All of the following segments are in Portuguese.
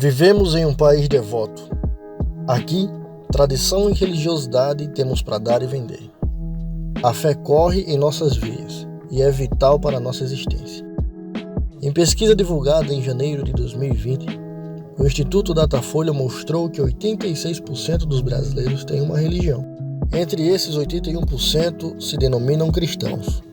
Vivemos em um país devoto. Aqui, tradição e religiosidade temos para dar e vender. A fé corre em nossas veias e é vital para a nossa existência. Em pesquisa divulgada em janeiro de 2020, o Instituto Datafolha mostrou que 86% dos brasileiros têm uma religião. Entre esses, 81% se denominam cristãos,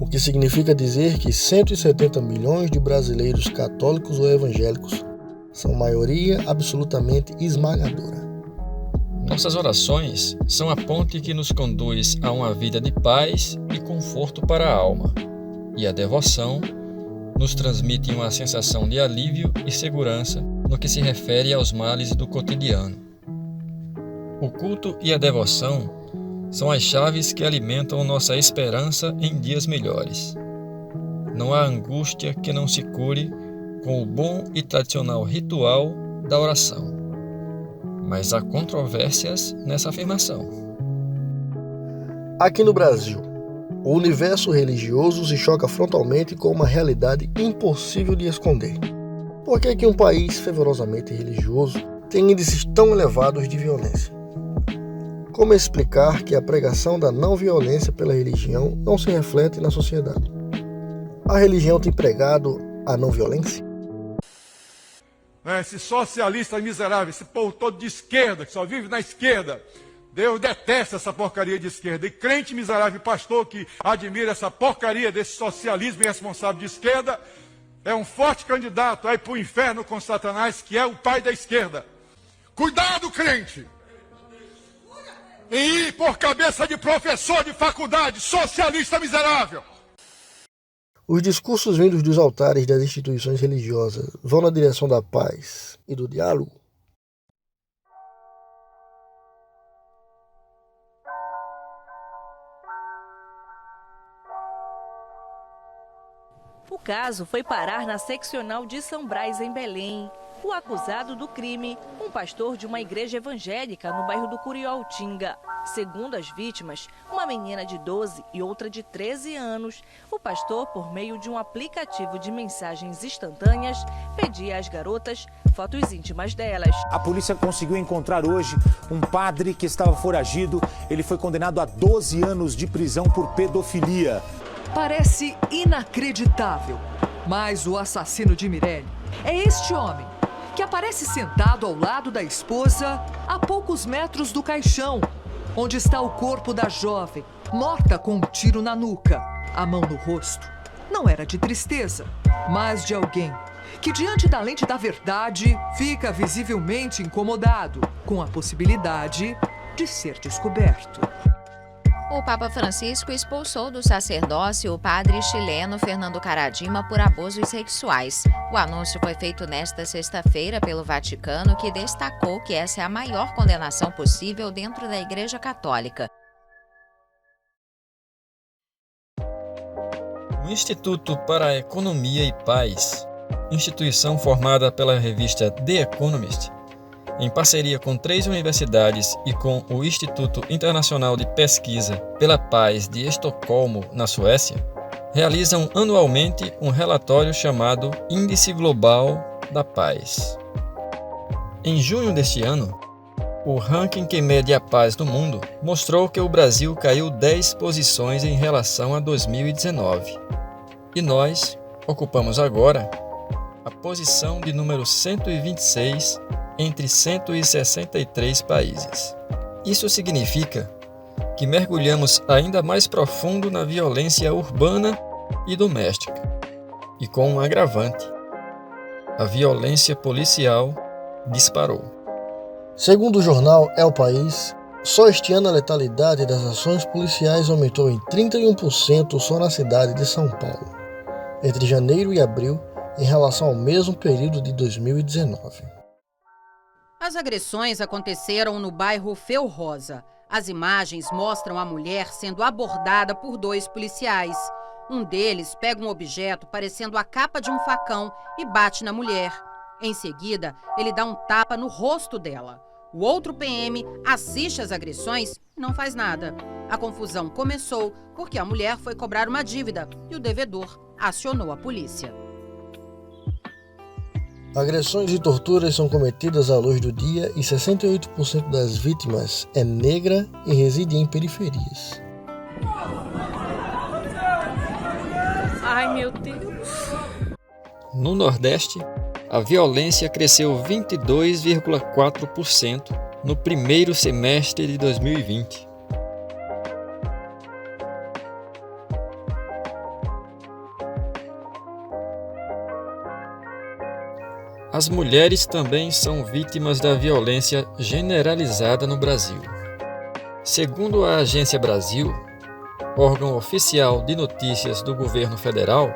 o que significa dizer que 170 milhões de brasileiros católicos ou evangélicos são maioria absolutamente esmagadora. Nossas orações são a ponte que nos conduz a uma vida de paz e conforto para a alma, e a devoção nos transmite uma sensação de alívio e segurança no que se refere aos males do cotidiano. O culto e a devoção são as chaves que alimentam nossa esperança em dias melhores. Não há angústia que não se cure com o bom e tradicional ritual da oração. Mas há controvérsias nessa afirmação. Aqui no Brasil, o universo religioso se choca frontalmente com uma realidade impossível de esconder. Por que um país fervorosamente religioso tem índices tão elevados de violência? Como explicar que a pregação da não violência pela religião não se reflete na sociedade? A religião tem pregado a não violência? Esse socialista miserável, esse povo todo de esquerda, que só vive na esquerda. Deus detesta essa porcaria de esquerda. E crente miserável, pastor que admira essa porcaria desse socialismo irresponsável de esquerda, é um forte candidato a ir para o inferno com Satanás, que é o pai da esquerda. Cuidado, crente! Em ir por cabeça de professor de faculdade, socialista miserável! Os discursos vindos dos altares das instituições religiosas vão na direção da paz e do diálogo? O caso foi parar na seccional de São Brás, em Belém. O acusado do crime, um pastor de uma igreja evangélica no bairro do Curioltinga. Segundo as vítimas, uma menina de 12 e outra de 13 anos, o pastor, por meio de um aplicativo de mensagens instantâneas, pedia às garotas fotos íntimas delas. A polícia conseguiu encontrar hoje um padre que estava foragido. Ele foi condenado a 12 anos de prisão por pedofilia. Parece inacreditável, mas o assassino de Mirelle é este homem, que aparece sentado ao lado da esposa a poucos metros do caixão, onde está o corpo da jovem, morta com um tiro na nuca. A mão no rosto não era de tristeza, mas de alguém que, diante da lente da verdade, fica visivelmente incomodado com a possibilidade de ser descoberto. O Papa Francisco expulsou do sacerdócio o padre chileno Fernando Karadima por abusos sexuais. O anúncio foi feito nesta sexta-feira pelo Vaticano, que destacou que essa é a maior condenação possível dentro da Igreja Católica. O Instituto para a Economia e Paz, instituição formada pela revista The Economist, em parceria com 3 universidades e com o Instituto Internacional de Pesquisa pela Paz de Estocolmo, na Suécia, realizam anualmente um relatório chamado Índice Global da Paz. Em junho deste ano, o ranking que mede a paz do mundo mostrou que o Brasil caiu 10 posições em relação a 2019. E nós ocupamos agora a posição de número 126 entre 163 países. Isso significa que mergulhamos ainda mais profundo na violência urbana e doméstica, e com um agravante: a violência policial disparou. Segundo o jornal El País, só este ano a letalidade das ações policiais aumentou em 31% só na cidade de São Paulo, entre janeiro e abril, em relação ao mesmo período de 2019. As agressões aconteceram no bairro Feu Rosa. As imagens mostram a mulher sendo abordada por 2 policiais. Um deles pega um objeto parecendo a capa de um facão e bate na mulher. Em seguida, ele dá um tapa no rosto dela. O outro PM assiste às agressões e não faz nada. A confusão começou porque a mulher foi cobrar uma dívida e o devedor acionou a polícia. Agressões e torturas são cometidas à luz do dia e 68% das vítimas é negra e reside em periferias. Ai, meu Deus! No Nordeste, a violência cresceu 22,4% no primeiro semestre de 2020. As mulheres também são vítimas da violência generalizada no Brasil. Segundo a Agência Brasil, órgão oficial de notícias do governo federal,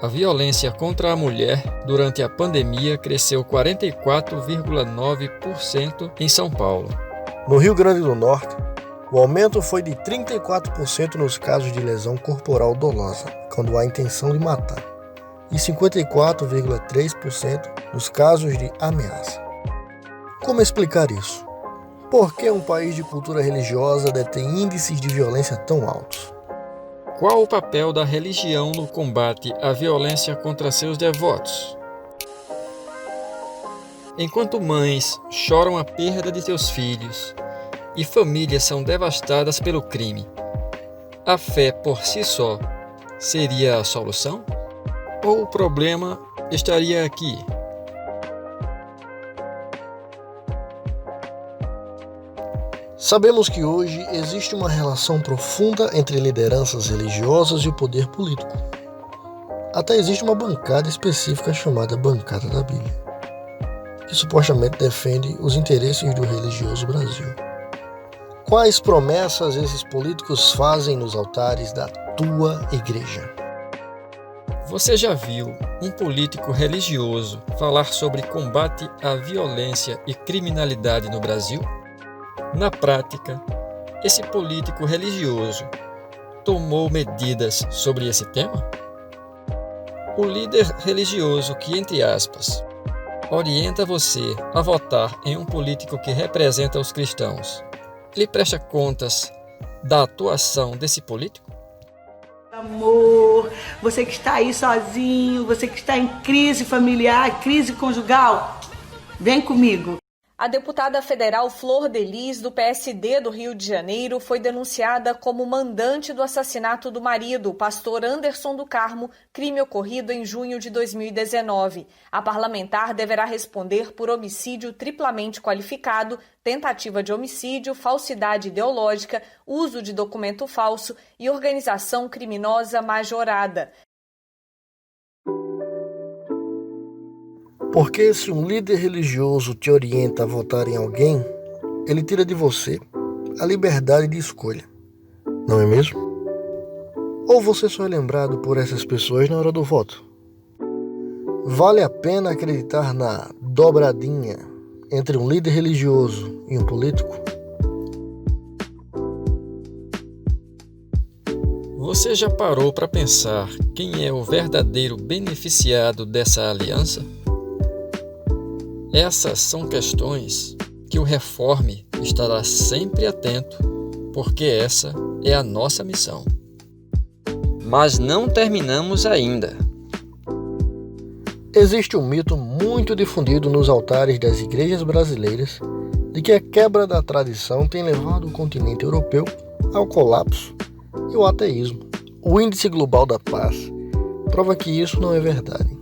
a violência contra a mulher durante a pandemia cresceu 44,9% em São Paulo. No Rio Grande do Norte, o aumento foi de 34% nos casos de lesão corporal dolosa, quando há intenção de matar, e 54,3% nos casos de ameaça. Como explicar isso? Por que um país de cultura religiosa detém índices de violência tão altos? Qual o papel da religião no combate à violência contra seus devotos? Enquanto mães choram a perda de seus filhos e famílias são devastadas pelo crime, a fé por si só seria a solução? Ou o problema estaria aqui? Sabemos que hoje existe uma relação profunda entre lideranças religiosas e o poder político. Até existe uma bancada específica chamada Bancada da Bíblia, que supostamente defende os interesses do religioso Brasil. Quais promessas esses políticos fazem nos altares da tua igreja? Você já viu um político religioso falar sobre combate à violência e criminalidade no Brasil? Na prática, esse político religioso tomou medidas sobre esse tema? O líder religioso que, entre aspas, orienta você a votar em um político que representa os cristãos, ele presta contas da atuação desse político? Amor, você que está aí sozinho, você que está em crise familiar, crise conjugal, vem comigo. A deputada federal Flor de Lis, do PSD do Rio de Janeiro, foi denunciada como mandante do assassinato do marido, o pastor Anderson do Carmo, crime ocorrido em junho de 2019. A parlamentar deverá responder por homicídio triplamente qualificado, tentativa de homicídio, falsidade ideológica, uso de documento falso e organização criminosa majorada. Porque se um líder religioso te orienta a votar em alguém, ele tira de você a liberdade de escolha, não é mesmo? Ou você só é lembrado por essas pessoas na hora do voto? Vale a pena acreditar na dobradinha entre um líder religioso e um político? Você já parou para pensar quem é o verdadeiro beneficiado dessa aliança? Essas são questões que o Reforme estará sempre atento, porque essa é a nossa missão. Mas não terminamos ainda. Existe um mito muito difundido nos altares das igrejas brasileiras de que a quebra da tradição tem levado o continente europeu ao colapso e ao ateísmo. O Índice Global da Paz prova que isso não é verdade.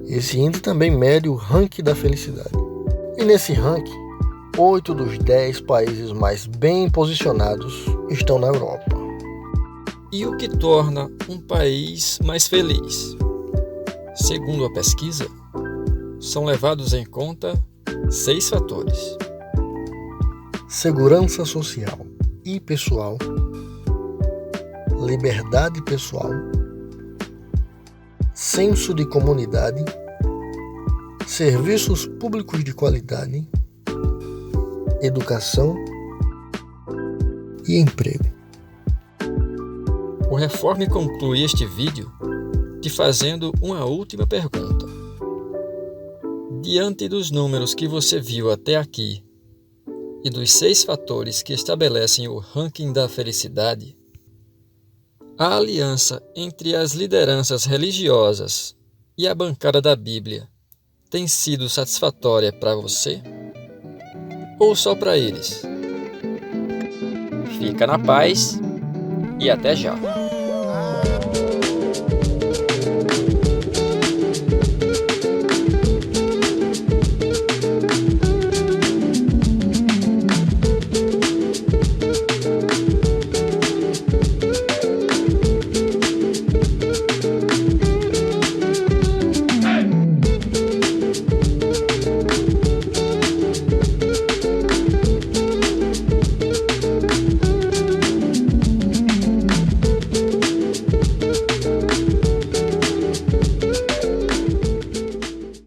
Esse índice também mede o ranking da felicidade. E nesse ranking, 8 dos 10 países mais bem posicionados estão na Europa. E o que torna um país mais feliz? Segundo a pesquisa, são levados em conta 6 fatores: segurança social e pessoal, liberdade pessoal, senso de comunidade, serviços públicos de qualidade, educação e emprego. O Reforme conclui este vídeo te fazendo uma última pergunta. Diante dos números que você viu até aqui e dos 6 fatores que estabelecem o ranking da felicidade, a aliança entre as lideranças religiosas e a bancada da Bíblia tem sido satisfatória para você? Ou só para eles? Fica na paz e até já!